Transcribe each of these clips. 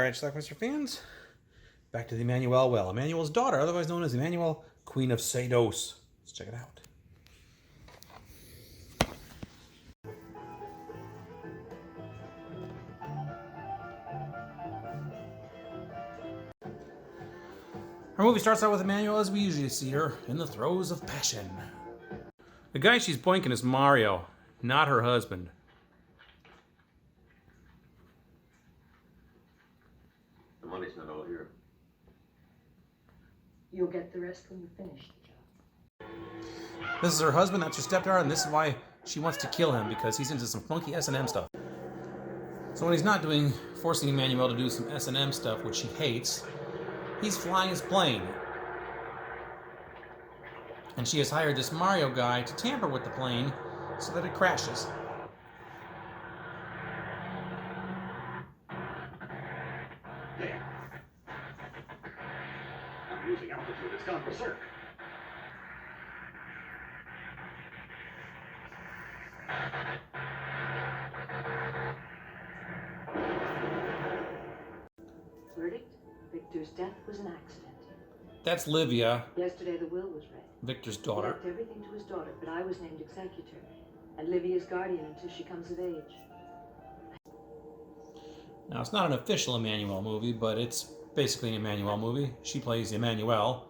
Alright, Schlockmeister fans, back to the Emmanuelle well. Emmanuelle's daughter, otherwise known as Emmanuelle, Queen of SADOS. Let's check it out. Our movie starts out with Emmanuelle as we usually see her, in the throes of passion. The guy she's boinking is Mario, not her husband. The money's not all here. You'll get the rest when you finish the job. This is her husband, that's her stepdaughter, and this is why she wants to kill him, because he's into some funky S&M stuff. So when he's not forcing Emmanuelle to do some S&M stuff, which she hates, he's flying his plane. And she has hired this Mario guy to tamper with the plane so that it crashes. There. I'm losing altitude. It's gone berserk. Verdict? Victor's death was an accident. That's Livia, Yesterday the will was read. Victor's He daughter. left everything to his daughter, but I was named executor, and Livia's guardian until she comes of age. Now, it's not an official Emmanuelle movie, but it's basically an Emmanuelle movie. She plays Emmanuelle.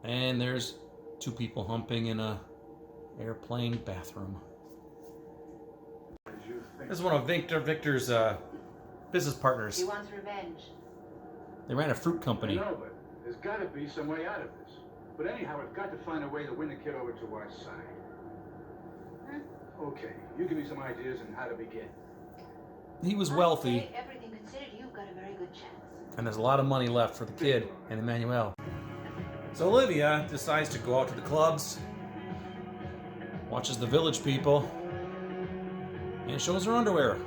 And there's two people humping in a airplane bathroom. This is one of Victor's business partners. He wants revenge. They ran a fruit company. I know, but there's got to be some way out of this. But anyhow, we've got to find a way to win the kid over to our side. Huh? Okay, you give me some ideas on how to begin. He was wealthy, I'd say, everything considered, you've got a very good chance. and there's a lot of money left for the kid and Emmanuelle. So Olivia decides to go out to the clubs, watches the village people, and shows her underwear.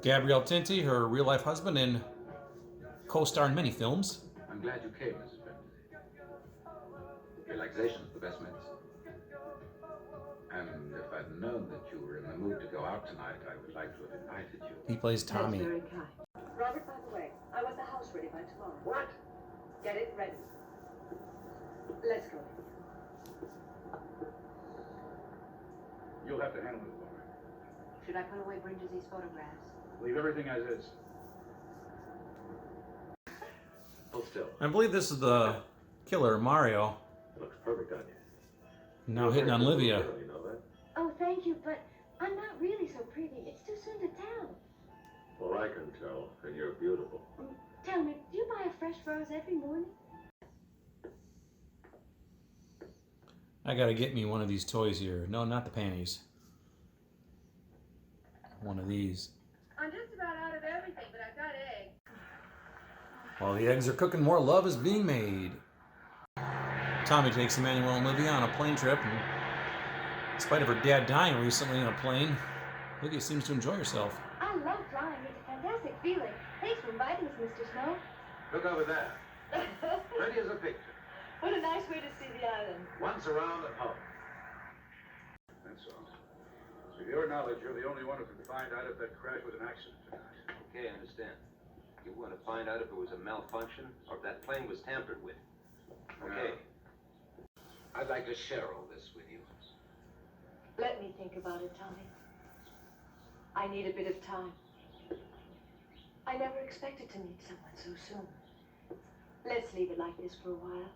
Gabriel Tinty, her real-life husband, and co-star in many films. I'm glad you came, Mrs. Bentley. Relaxation's the best medicine. And if I'd known that you were in the mood to go out tonight, I would like to have invited you. He plays Tommy. That's very kind. Robert, by the way, I want the house ready by tomorrow. What? Get it ready. Let's go. You'll have to handle it, Laura. Should I put away Bridges' photographs? Leave everything as is. Hold still. I believe this is the killer, Mario, It looks perfect on you. now hitting on Livia. You know that? Oh, thank you, but I'm not really so pretty. It's too soon to tell. Well, I can tell, and you're beautiful. Tell me, do you buy a fresh rose every morning? I gotta get me one of these toys here. No, not the panties. One of these. I'm just about out of everything, but I've got eggs. While the eggs are cooking, more love is being made. Tommy takes Emmanuelle and Livia on a plane trip, and in spite of her dad dying recently on a plane, Livia seems to enjoy herself. I love flying. It's a fantastic feeling. Thanks for inviting us, Mr. Snow. Look over there. Ready as a picture. What a nice way to see the island. Once around and home. That's all. To your knowledge, you're the only one who can find out if that crash was an accident or not. Okay, I understand. You want to find out if it was a malfunction or if that plane was tampered with. Okay. I'd like to share all this with you. Let me think about it, Tommy. I need a bit of time. I never expected to meet someone so soon. Let's leave it like this for a while.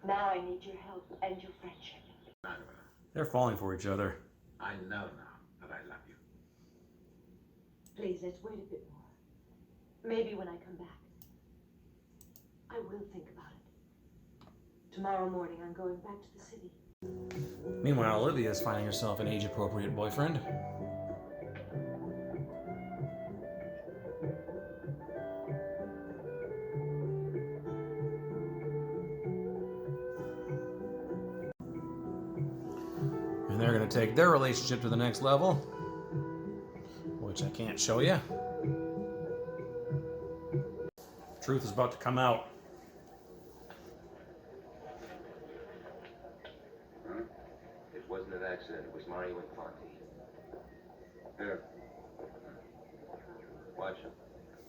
Now I need your help and your friendship. Manuel, They're falling for each other. I know now that I love you. Please, let's wait a bit more. Maybe when I come back. I will think about it. Tomorrow morning, I'm going back to the city. Meanwhile, Olivia is finding herself an age-appropriate boyfriend. And they're going to take their relationship to the next level, which I can't show you. Truth is about to come out. Huh?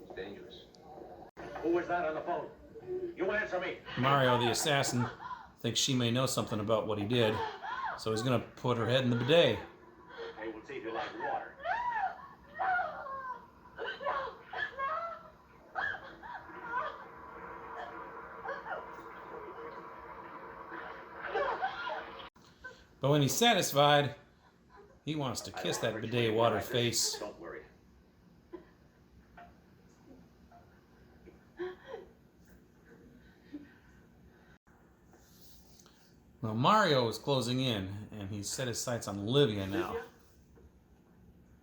It's dangerous. Who was that on the phone? You answer me. Mario, the assassin, thinks she may know something about what he did, so he's gonna put her head in the bidet. Hey, we'll see if you like water. But when he's satisfied, he wants to kiss that bidet water face. Don't worry. Well, Mario is closing in, and he's set his sights on Olivia now.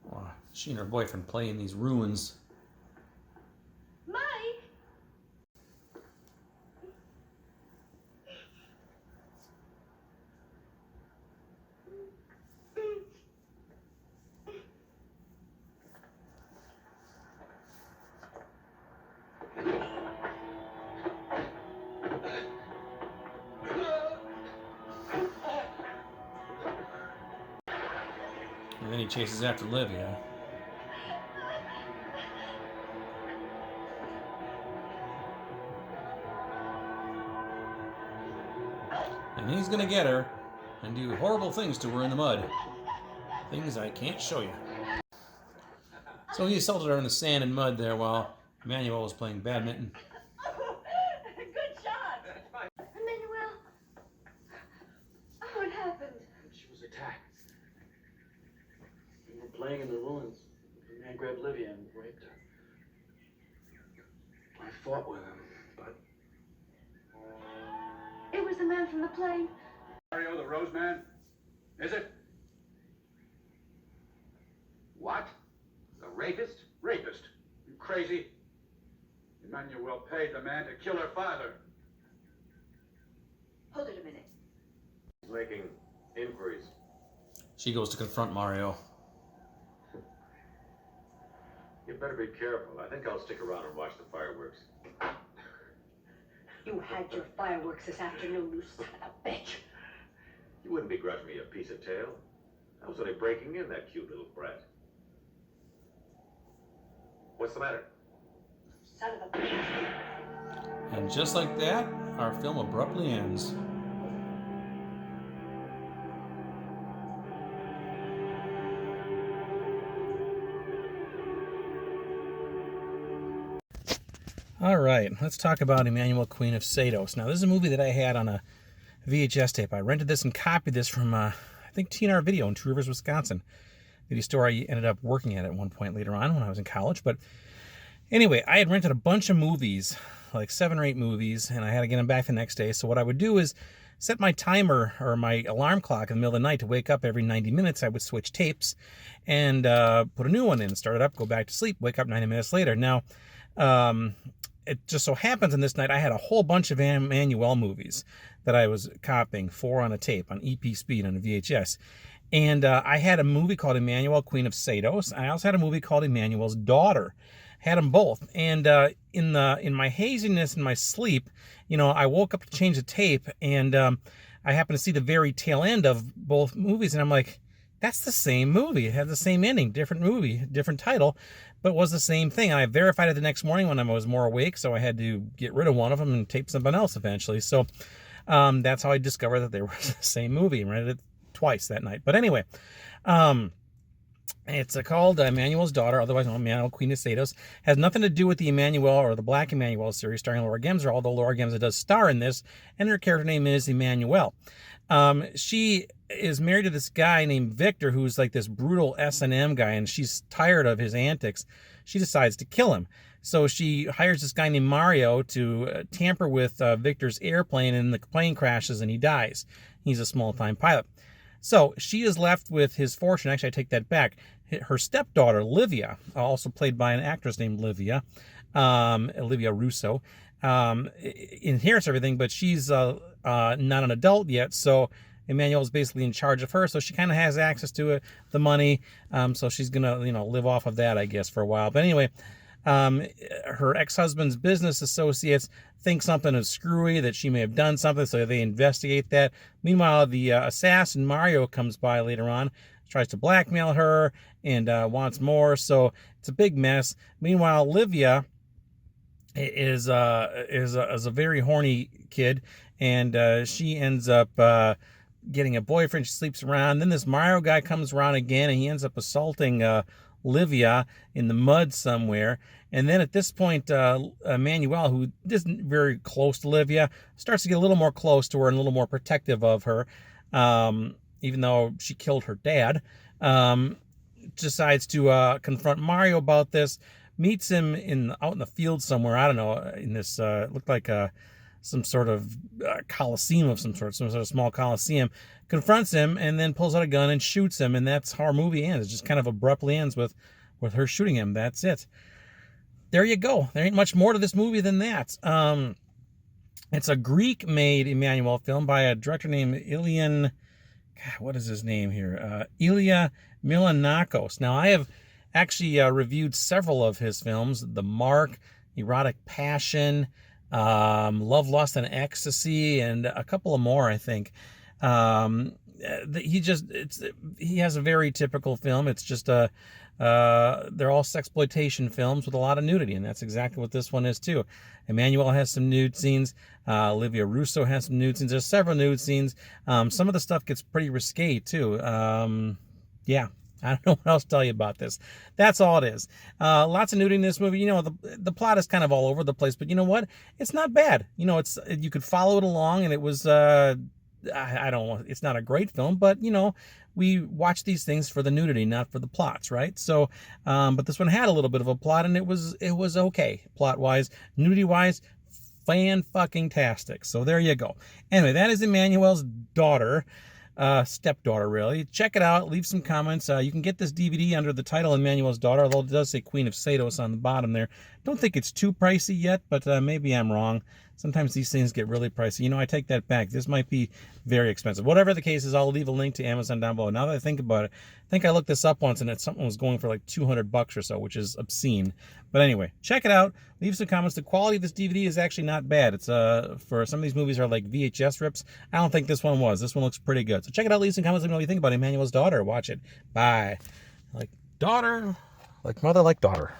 Well, she and her boyfriend play in these ruins. Mike! And then he chases after Olivia. And he's gonna get her and do horrible things to her in the mud. Things I can't show you. So he assaulted her in the sand and mud there while Emmanuel was playing badminton. Good shot! Emmanuel! What happened? She was attacked. We were playing in the ruins. The man grabbed Livia and raped her. I fought with him, but It was the man from the plane. Mario, the Rose Man? Is it? What? The rapist? Rapist? You crazy? Emmanuel paid the man to kill her father. Hold it a minute. He's making inquiries. She goes to confront Mario. You better be careful. I think I'll stick around and watch the fireworks. You had your fireworks this afternoon, you son of a bitch. You wouldn't begrudge me a piece of tail. I was only breaking in, that cute little brat. What's the matter? Son of a bitch. And just like that, our film abruptly ends. All right, let's talk about Emmanuel, Queen of SADOS. Now, this is a movie that I had on a VHS tape. I rented this and copied this from, I think, TNR Video in Two Rivers, Wisconsin. Video store I ended up working at one point later on when I was in college. But anyway, I had rented a bunch of movies, like 7 or 8 movies, and I had to get them back the next day. So what I would do is set my timer or my alarm clock in the middle of the night to wake up every 90 minutes. I would switch tapes and put a new one in, start it up, go back to sleep, wake up 90 minutes later. Now, it just so happens in this night I had a whole bunch of Emmanuel movies that I was copying, 4 on a tape, on EP speed on a VHS. And I had a movie called Emmanuel, Queen of SADOS. I also had a movie called Emmanuelle's Daughter. Had them both. And in my haziness, in my sleep, you know, I woke up to change the tape, and I happened to see the very tail end of both movies, and I'm like, that's the same movie. It had the same ending, different movie, different title, but was the same thing. And I verified it the next morning when I was more awake, so I had to get rid of one of them and tape something else eventually. So that's how I discovered that they were the same movie, and rented it twice that night. But anyway, it's called Emmanuelle's Daughter, otherwise known as Emmanuel, Queen of SADOS. Has nothing to do with the Emmanuel or the Black Emmanuel series starring Laura Gemser, although Laura Gemser does star in this, and her character name is Emmanuelle. She is married to this guy named Victor, who's like this brutal S&M guy, and she's tired of his antics. She decides to kill him. So she hires this guy named Mario to tamper with Victor's airplane, and the plane crashes and he dies. He's a small-time pilot. So she is left with his fortune. Actually, I take that back. Her stepdaughter, Livia, also played by an actress named Livia, Olivia Russo, inherits everything, but she's not an adult yet, so Emmanuel is basically in charge of her, so she kind of has access to it, the money, so she's going to, live off of that, I guess, for a while. But anyway, her ex-husband's business associates think something is screwy, that she may have done something, so they investigate that. Meanwhile, the assassin, Mario, comes by later on, tries to blackmail her, and wants more, so it's a big mess. Meanwhile, Livia is a very horny kid, and she ends up getting a boyfriend. She sleeps around. Then this Mario guy comes around again, and he ends up assaulting Livia in the mud somewhere. And then at this point, Emmanuelle, who isn't very close to Livia, starts to get a little more close to her and a little more protective of her, even though she killed her dad. Decides to confront Mario about this. Meets him out in the field somewhere. I don't know. In this looked like some sort of coliseum of some sort of small coliseum. Confronts him and then pulls out a gun and shoots him. And that's how our movie ends. It just kind of abruptly ends with her shooting him. That's it. There you go. There ain't much more to this movie than that. It's a Greek-made Emmanuelle film by a director named Ilian. God, what is his name here? Ilya Milanakos. Now, I have actually reviewed several of his films: The Mark, Erotic Passion, Love, Lust, and Ecstasy, and a couple of more, I think. He has a very typical film. It's just they're all sexploitation films with a lot of nudity, and that's exactly what this one is too. Emmanuelle has some nude scenes. Olivia Russo has some nude scenes. There's several nude scenes. Some of the stuff gets pretty risque too. Yeah. I don't know what else to tell you about this. That's all it is. Lots of nudity in this movie. You know, the plot is kind of all over the place, but you know what? It's not bad. You know, you could follow it along, and it was it's not a great film, but you know, we watch these things for the nudity, not for the plots, right? So, but this one had a little bit of a plot, and it was okay plot wise, nudity wise, fan-fucking-tastic. So there you go. Anyway, that is Emmanuelle's Daughter. Stepdaughter, really. Check it out. Leave some comments. You can get this DVD under the title Emmanuelle's Daughter, although it does say Queen of SADOS on the bottom there. Don't think it's too pricey yet, but maybe I'm wrong. Sometimes these things get really pricey. You know, I take that back. This might be very expensive. Whatever the case is, I'll leave a link to Amazon down below. Now that I think about it, I think I looked this up once, and something was going for like $200 or so, which is obscene. But anyway, check it out. Leave some comments. The quality of this DVD is actually not bad. It's for some of these movies are like VHS rips. I don't think this one was. This one looks pretty good. So check it out. Leave some comments. Let me know what you think about Emmanuelle's Daughter. Watch it. Bye. Like daughter, like mother, like daughter.